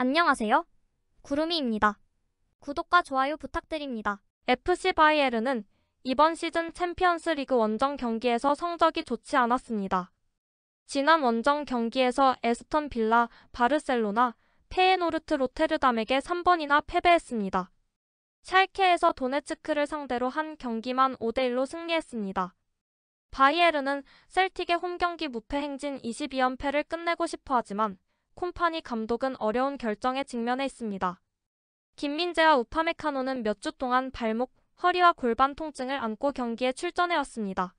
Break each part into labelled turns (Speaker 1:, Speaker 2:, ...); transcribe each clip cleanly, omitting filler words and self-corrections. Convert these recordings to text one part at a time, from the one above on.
Speaker 1: 안녕하세요. 구름이입니다. 구독과 좋아요 부탁드립니다.
Speaker 2: FC 바이에른은 이번 시즌 챔피언스 리그 원정 경기에서 성적이 좋지 않았습니다. 지난 원정 경기에서 에스턴 빌라, 바르셀로나, 페예노르트 로테르담에게 3번이나 패배했습니다. 샬케에서 도네츠크를 상대로 한 경기만 5대1로 승리했습니다. 바이에른은 셀틱의 홈경기 무패 행진 22연패를 끝내고 싶어 하지만 콤파니 감독은 어려운 결정에 직면해 있습니다. 김민재와 우파메카노는 몇 주 동안 발목, 허리와 골반 통증을 안고 경기에 출전해왔습니다.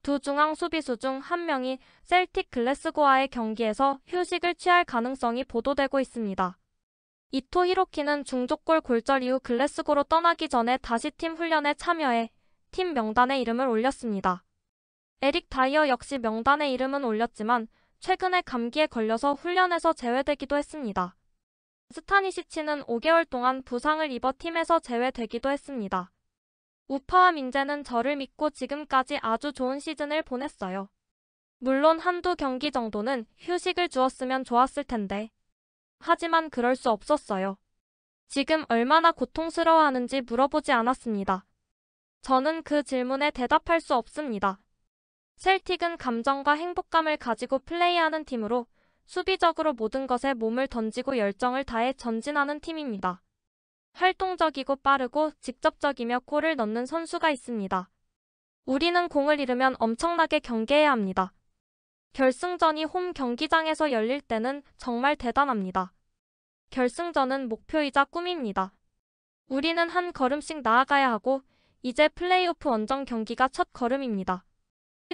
Speaker 2: 두 중앙 수비수 중 한 명이 셀틱 글래스고와의 경기에서 휴식을 취할 가능성이 보도되고 있습니다. 이토 히로키는 중족골 골절 이후 글래스고로 떠나기 전에 다시 팀 훈련에 참여해 팀 명단에 이름을 올렸습니다. 에릭 다이어 역시 명단에 이름은 올렸지만 최근에 감기에 걸려서 훈련에서 제외되기도 했습니다. 스타니시치는 5개월 동안 부상을 입어 팀에서 제외되기도 했습니다. 우파와 민재는 저를 믿고 지금까지 아주 좋은 시즌을 보냈어요. 물론 한두 경기 정도는 휴식을 주었으면 좋았을 텐데. 하지만 그럴 수 없었어요. 지금 얼마나 고통스러워하는지 물어보지 않았습니다. 저는 그 질문에 대답할 수 없습니다. 셀틱은 감정과 행복감을 가지고 플레이하는 팀으로 수비적으로 모든 것에 몸을 던지고 열정을 다해 전진하는 팀입니다. 활동적이고 빠르고 직접적이며 골을 넣는 선수가 있습니다. 우리는 공을 잃으면 엄청나게 경계해야 합니다. 결승전이 홈 경기장에서 열릴 때는 정말 대단합니다. 결승전은 목표이자 꿈입니다. 우리는 한 걸음씩 나아가야 하고 이제 플레이오프 원정 경기가 첫 걸음입니다.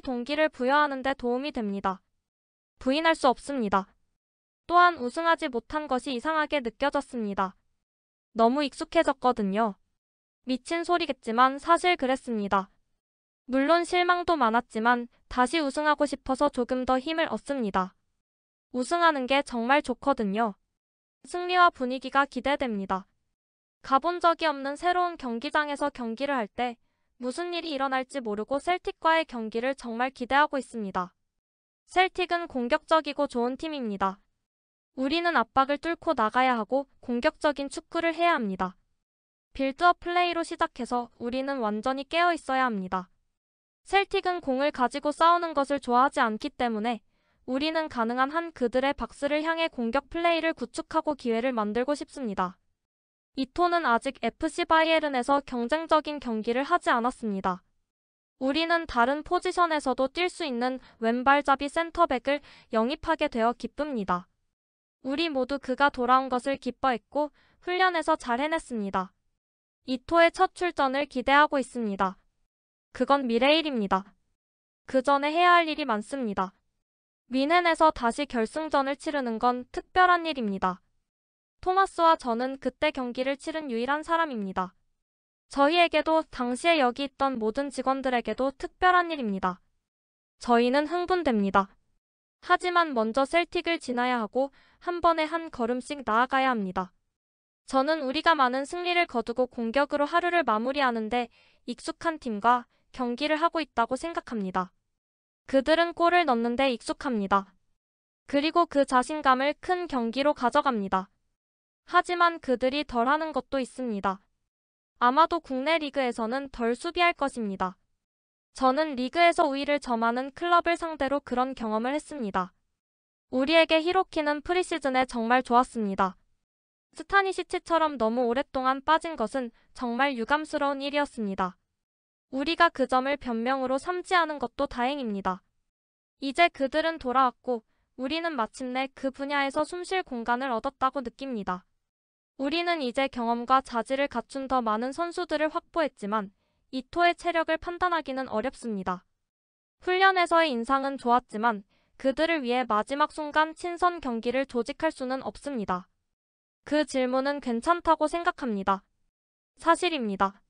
Speaker 2: 동기를 부여하는 데 도움이 됩니다. 부인할 수 없습니다. 또한 우승하지 못한 것이 이상하게 느껴졌습니다. 너무 익숙해졌거든요. 미친 소리겠지만 사실 그랬습니다. 물론 실망도 많았지만 다시 우승하고 싶어서 조금 더 힘을 얻습니다. 우승하는 게 정말 좋거든요. 승리와 분위기가 기대됩니다. 가본 적이 없는 새로운 경기장에서 경기를 할 때 무슨 일이 일어날지 모르고 셀틱과의 경기를 정말 기대하고 있습니다. 셀틱은 공격적이고 좋은 팀입니다. 우리는 압박을 뚫고 나가야 하고 공격적인 축구를 해야 합니다. 빌드업 플레이로 시작해서 우리는 완전히 깨어 있어야 합니다. 셀틱은 공을 가지고 싸우는 것을 좋아하지 않기 때문에 우리는 가능한 한 그들의 박스를 향해 공격 플레이를 구축하고 기회를 만들고 싶습니다. 이토는 아직 FC 바이에른에서 경쟁적인 경기를 하지 않았습니다. 우리는 다른 포지션에서도 뛸 수 있는 왼발잡이 센터백을 영입하게 되어 기쁩니다. 우리 모두 그가 돌아온 것을 기뻐했고 훈련에서 잘 해냈습니다. 이토의 첫 출전을 기대하고 있습니다. 그건 미래의 일입니다. 그 전에 해야 할 일이 많습니다. 뮌헨에서 다시 결승전을 치르는 건 특별한 일입니다. 토마스와 저는 그때 경기를 치른 유일한 사람입니다. 저희에게도 당시에 여기 있던 모든 직원들에게도 특별한 일입니다. 저희는 흥분됩니다. 하지만 먼저 셀틱을 지나야 하고 한 번에 한 걸음씩 나아가야 합니다. 저는 우리가 많은 승리를 거두고 공격으로 하루를 마무리하는데 익숙한 팀과 경기를 하고 있다고 생각합니다. 그들은 골을 넣는데 익숙합니다. 그리고 그 자신감을 큰 경기로 가져갑니다. 하지만 그들이 덜 하는 것도 있습니다. 아마도 국내 리그에서는 덜 수비할 것입니다. 저는 리그에서 우위를 점하는 클럽을 상대로 그런 경험을 했습니다. 우리에게 히로키는 프리시즌에 정말 좋았습니다. 스타니시치처럼 너무 오랫동안 빠진 것은 정말 유감스러운 일이었습니다. 우리가 그 점을 변명으로 삼지 않은 것도 다행입니다. 이제 그들은 돌아왔고 우리는 마침내 그 분야에서 숨쉴 공간을 얻었다고 느낍니다. 우리는 이제 경험과 자질을 갖춘 더 많은 선수들을 확보했지만 이토의 체력을 판단하기는 어렵습니다. 훈련에서의 인상은 좋았지만 그들을 위해 마지막 순간 친선 경기를 조직할 수는 없습니다. 그 질문은 괜찮다고 생각합니다. 사실입니다.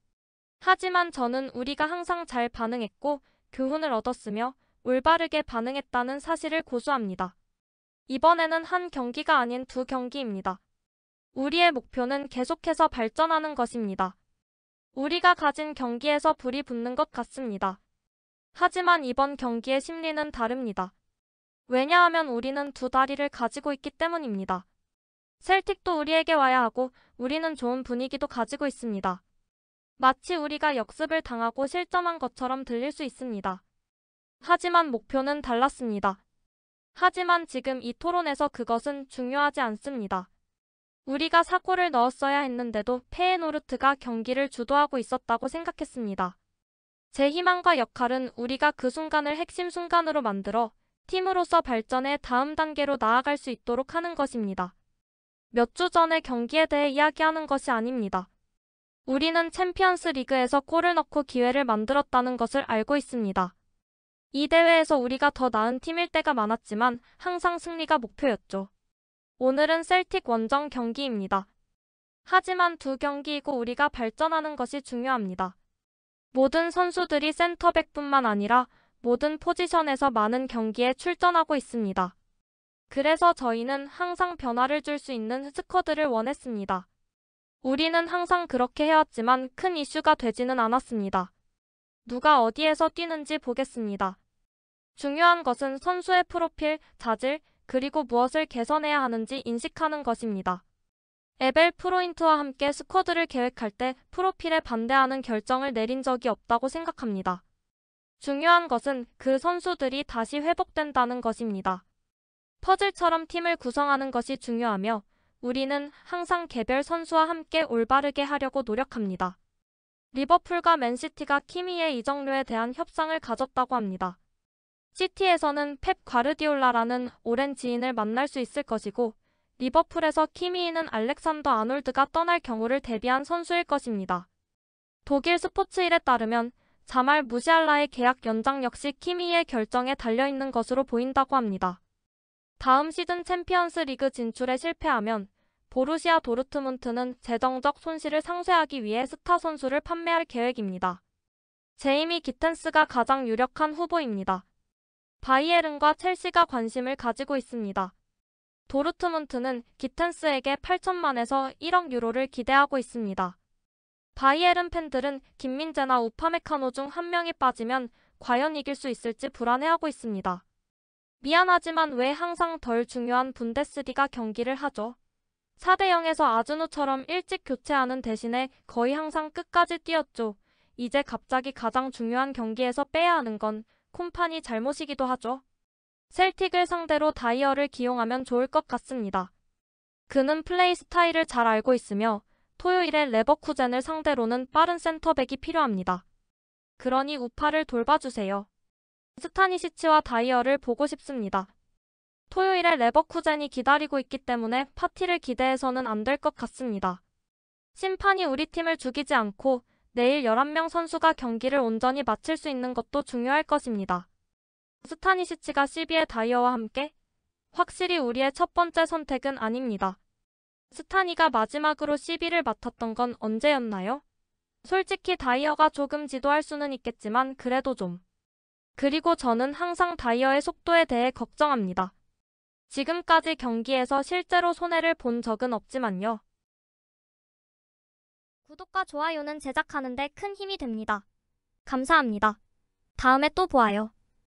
Speaker 2: 하지만 저는 우리가 항상 잘 반응했고 교훈을 얻었으며 올바르게 반응했다는 사실을 고수합니다. 이번에는 한 경기가 아닌 두 경기입니다. 우리의 목표는 계속해서 발전하는 것입니다. 우리가 가진 경기에서 불이 붙는 것 같습니다. 하지만 이번 경기의 심리는 다릅니다. 왜냐하면 우리는 두 다리를 가지고 있기 때문입니다. 셀틱도 우리에게 와야 하고 우리는 좋은 분위기도 가지고 있습니다. 마치 우리가 역습을 당하고 실점한 것처럼 들릴 수 있습니다. 하지만 목표는 달랐습니다. 하지만 지금 이 토론에서 그것은 중요하지 않습니다. 우리가 사고를 넣었어야 했는데도 페에노르트가 경기를 주도하고 있었다고 생각했습니다. 제 희망과 역할은 우리가 그 순간을 핵심 순간으로 만들어 팀으로서 발전의 다음 단계로 나아갈 수 있도록 하는 것입니다. 몇 주 전의 경기에 대해 이야기하는 것이 아닙니다. 우리는 챔피언스 리그에서 골을 넣고 기회를 만들었다는 것을 알고 있습니다. 이 대회에서 우리가 더 나은 팀일 때가 많았지만 항상 승리가 목표였죠. 오늘은 셀틱 원정 경기입니다. 하지만 두 경기이고 우리가 발전하는 것이 중요합니다. 모든 선수들이 센터백뿐만 아니라 모든 포지션에서 많은 경기에 출전하고 있습니다. 그래서 저희는 항상 변화를 줄 수 있는 스쿼드를 원했습니다. 우리는 항상 그렇게 해왔지만 큰 이슈가 되지는 않았습니다. 누가 어디에서 뛰는지 보겠습니다. 중요한 것은 선수의 프로필, 자질, 그리고 무엇을 개선해야 하는지 인식하는 것입니다. 에벨 프로인트와 함께 스쿼드를 계획할 때 프로필에 반대하는 결정을 내린 적이 없다고 생각합니다. 중요한 것은 그 선수들이 다시 회복된다는 것입니다. 퍼즐처럼 팀을 구성하는 것이 중요하며 우리는 항상 개별 선수와 함께 올바르게 하려고 노력합니다. 리버풀과 맨시티가 키미의 이적료에 대한 협상을 가졌다고 합니다. 시티에서는 펩 과르디올라라는 오랜 지인을 만날 수 있을 것이고 리버풀에서 키미이는 알렉산더 아놀드가 떠날 경우를 대비한 선수일 것입니다. 독일 스포츠일에 따르면 자말 무시알라의 계약 연장 역시 키미의 결정에 달려있는 것으로 보인다고 합니다. 다음 시즌 챔피언스 리그 진출에 실패하면 보루시아 도르트문트는 재정적 손실을 상쇄하기 위해 스타 선수를 판매할 계획입니다. 제이미 기텐스가 가장 유력한 후보입니다. 바이에른과 첼시가 관심을 가지고 있습니다. 도르트문트는 기텐스에게 8천만에서 1억 유로를 기대하고 있습니다. 바이에른 팬들은 김민재나 우파메카노 중 한 명이 빠지면 과연 이길 수 있을지 불안해하고 있습니다. 미안하지만 왜 항상 덜 중요한 분데스리가 경기를 하죠? 4대0에서 아즈누처럼 일찍 교체하는 대신에 거의 항상 끝까지 뛰었죠. 이제 갑자기 가장 중요한 경기에서 빼야 하는 건 콤파니 잘못이기도 하죠. 셀틱을 상대로 다이어를 기용하면 좋을 것 같습니다. 그는 플레이 스타일을 잘 알고 있으며 토요일에 레버쿠젠을 상대로는 빠른 센터백이 필요합니다. 그러니 우파를 돌봐주세요. 스타니시치와 다이어를 보고 싶습니다. 토요일에 레버쿠젠이 기다리고 있기 때문에 파티를 기대해서는 안 될 것 같습니다. 심판이 우리 팀을 죽이지 않고 내일 11명 선수가 경기를 온전히 마칠 수 있는 것도 중요할 것입니다. 스타니시치가 CB의 다이어와 함께? 확실히 우리의 첫 번째 선택은 아닙니다. 스타니가 마지막으로 CB를 맡았던 건 언제였나요? 솔직히 다이어가 조금 지도할 수는 있겠지만 그래도 좀. 그리고 저는 항상 다이어의 속도에 대해 걱정합니다. 지금까지 경기에서 실제로 손해를 본 적은 없지만요.
Speaker 1: 구독과 좋아요는 제작하는데 큰 힘이 됩니다. 감사합니다. 다음에 또 보아요.